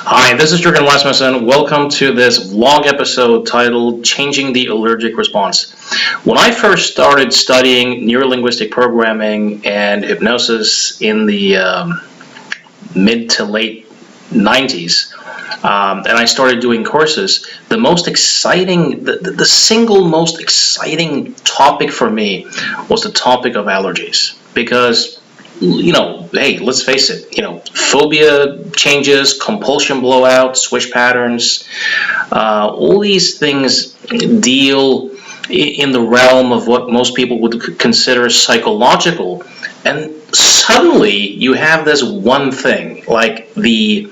Hi, this is Jürgen Rasmussen. Welcome to this vlog episode titled Changing the Allergic Response. When I first started studying neurolinguistic programming and hypnosis in the mid to late 90s, and I started doing courses, the single most exciting topic for me was the topic of allergies. Because hey, let's face it, phobia changes, compulsion blowout, switch patterns, all these things deal in the realm of what most people would consider psychological. And suddenly you have this one thing, like the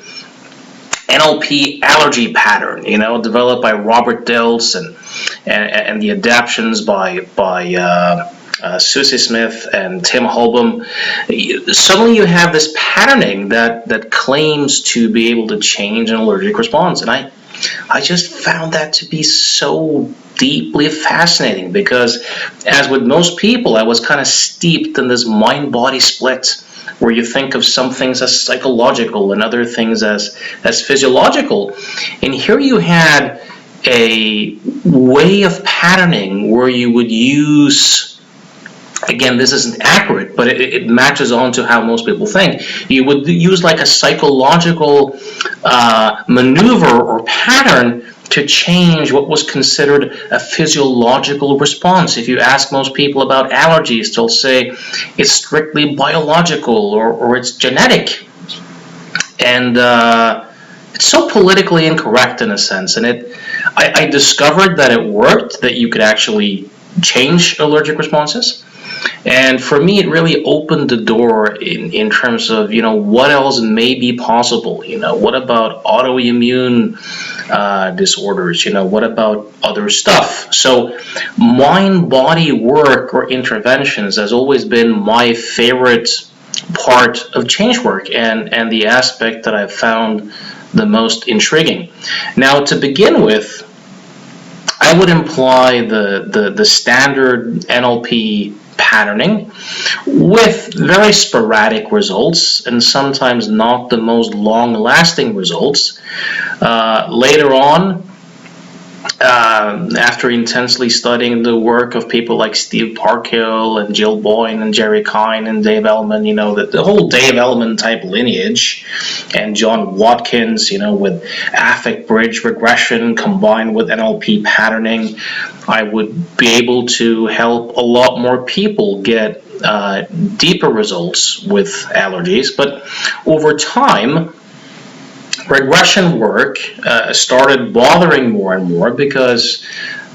NLP allergy pattern, developed by Robert Dilts and the adaptions by Susie Smith and Tim Holbom. Suddenly you have this patterning that claims to be able to change an allergic response. And I just found that to be so deeply fascinating because, as with most people, I was kind of steeped in this mind-body split where you think of some things as psychological and other things as physiological. And here you had a way of patterning where you would use, again, this isn't accurate, but it matches on to how most people think. You would use like a psychological maneuver or pattern to change what was considered a physiological response. If you ask most people about allergies, they'll say it's strictly biological or it's genetic. And it's so politically incorrect in a sense. And I discovered that it worked, that you could actually change allergic responses. And for me, it really opened the door in terms of, what else may be possible. What about autoimmune disorders? What about other stuff? So mind-body work or interventions has always been my favorite part of change work and the aspect that I've found the most intriguing. Now, to begin with, I would imply the standard NLP patterning with very sporadic results and sometimes not the most long-lasting results. Later on, after intensely studying the work of people like Steve Parkhill and Jill Boyne and Jerry Kine and Dave Ellman, the whole Dave Ellman type lineage, and John Watkins, with affect bridge regression combined with NLP patterning, I would be able to help a lot more people get deeper results with allergies. But over time, regression work started bothering more and more because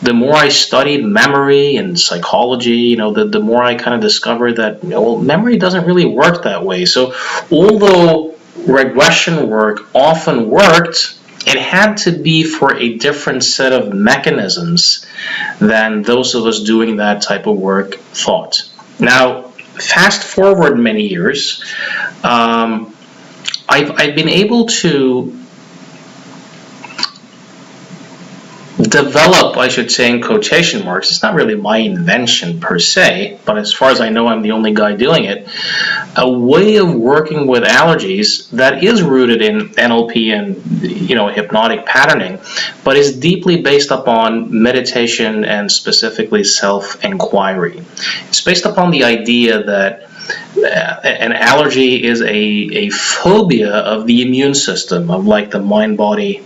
the more I studied memory and psychology, the more I kind of discovered that memory doesn't really work that way. So although regression work often worked, it had to be for a different set of mechanisms than those of us doing that type of work thought. Now, fast forward many years, I've been able to develop, I should say in quotation marks, it's not really my invention per se, but as far as I know, I'm the only guy doing it, a way of working with allergies that is rooted in NLP and hypnotic patterning, but is deeply based upon meditation and specifically self-inquiry. It's based upon the idea that an allergy is a phobia of the immune system, of like the mind-body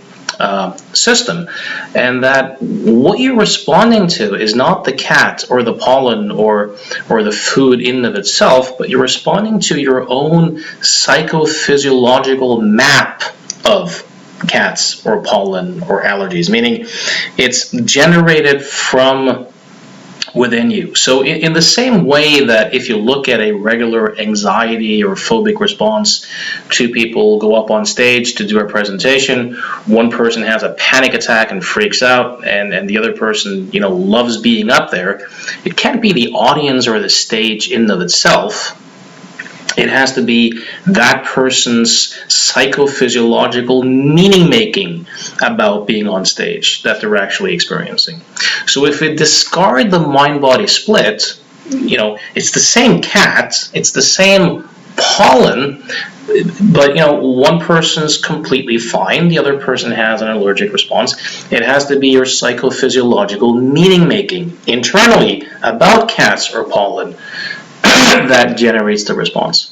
system, and that what you're responding to is not the cat or the pollen or the food in and of itself, but you're responding to your own psychophysiological map of cats or pollen or allergies, meaning it's generated from within you. So in the same way that if you look at a regular anxiety or phobic response, two people go up on stage to do a presentation, one person has a panic attack and freaks out, and the other person loves being up there. It can't be the audience or the stage in and of itself. It has to be that person's psychophysiological meaning-making about being on stage that they're actually experiencing. So if we discard the mind-body split, it's the same cat, it's the same pollen, but one person's completely fine, the other person has an allergic response. It has to be your psychophysiological meaning making internally about cats or pollen that generates the response.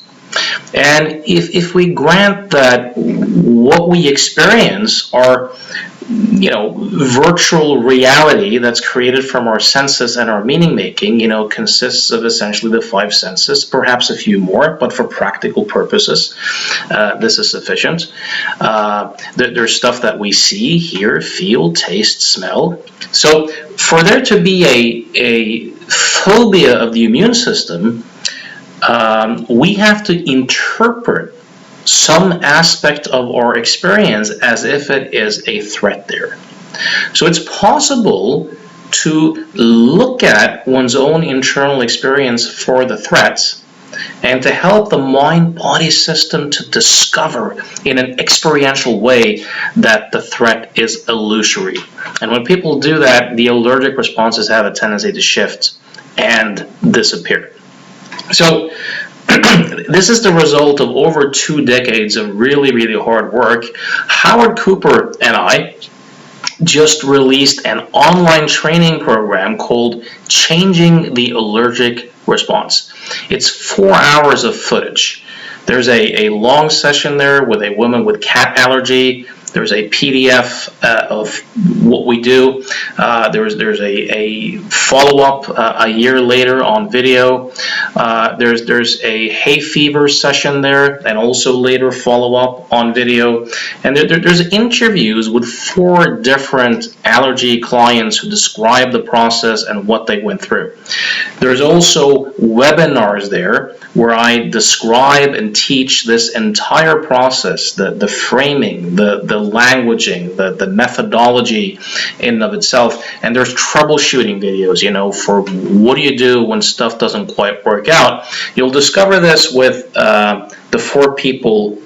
And if we grant that what we experience are virtual reality that's created from our senses and our meaning making, consists of essentially the 5 senses, perhaps a few more, but for practical purposes, this is sufficient. There's stuff that we see, hear, feel, taste, smell. So for there to be a phobia of the immune system, we have to interpret some aspect of our experience as if it is a threat there. So it's possible to look at one's own internal experience for the threats and to help the mind-body system to discover in an experiential way that the threat is illusory. And when people do that, the allergic responses have a tendency to shift and disappear. So this is the result of over 2 decades of really, really hard work. Howard Cooper and I just released an online training program called Changing the Allergic Response. It's 4 hours of footage. There's a long session there with a woman with cat allergy. There's a PDF of what we do. There's a follow-up a year later on video. There's a hay fever session there, and also later follow-up on video. And there's interviews with 4 different allergy clients who describe the process and what they went through. There's also webinars there where I describe and teach this entire process, the framing, the languaging, the methodology in and of itself. And there's troubleshooting videos, for what do you do when stuff doesn't quite work out. You'll discover this with the 4 people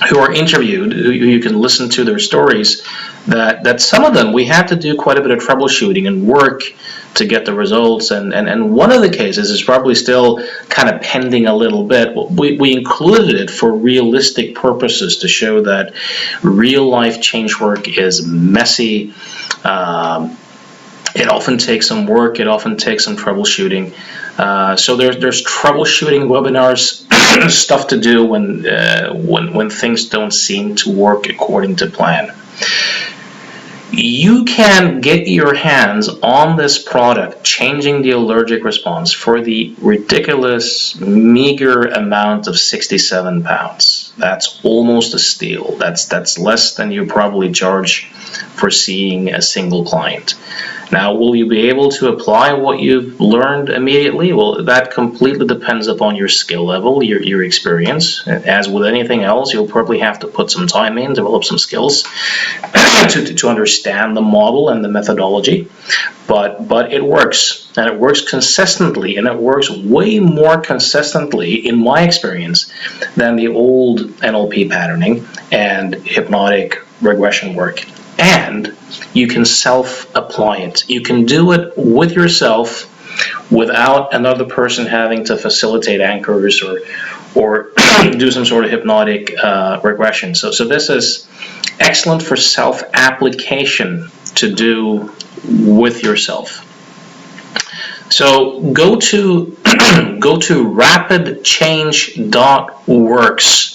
who are interviewed, who you can listen to their stories, that some of them, we had to do quite a bit of troubleshooting and work to get the results, and one of the cases is probably still kind of pending a little bit. We included it for realistic purposes to show that real life change work is messy. It often takes some work, it often takes some troubleshooting. So there's troubleshooting webinars, stuff to do when things don't seem to work according to plan. You can get your hands on this product, Changing the Allergic Response, for the ridiculous, meager amount of £67. That's almost a steal. That's less than you probably charge for seeing a single client. Now, will you be able to apply what you've learned immediately? Well, that completely depends upon your skill level, your experience. As with anything else, you'll probably have to put some time in, develop some skills to understand the model and the methodology. But it works, and it works consistently, and it works way more consistently, in my experience, than the old NLP patterning and hypnotic regression work. And you can self-apply it. You can do it with yourself without another person having to facilitate anchors or do some sort of hypnotic regression. So this is excellent for self-application to do with yourself. So go to rapidchange.works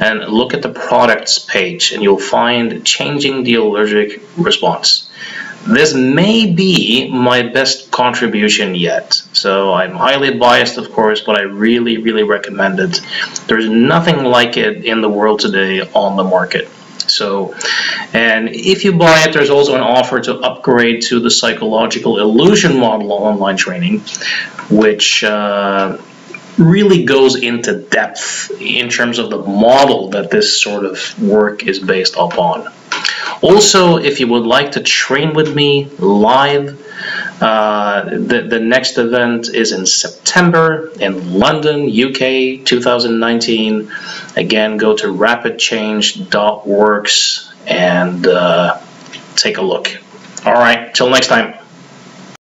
and look at the products page, and you'll find Changing the Allergic Response. This may be my best contribution yet, so I'm highly biased, of course, but I really, really recommend it. There's nothing like it in the world today on the market. So, and if you buy it, there's also an offer to upgrade to the psychological illusion model online training, which really goes into depth in terms of the model that this sort of work is based upon. Also, if you would like to train with me live, the next event is in September in London, UK, 2019. Again, go to rapidchange.works and take a look. All right, till next time.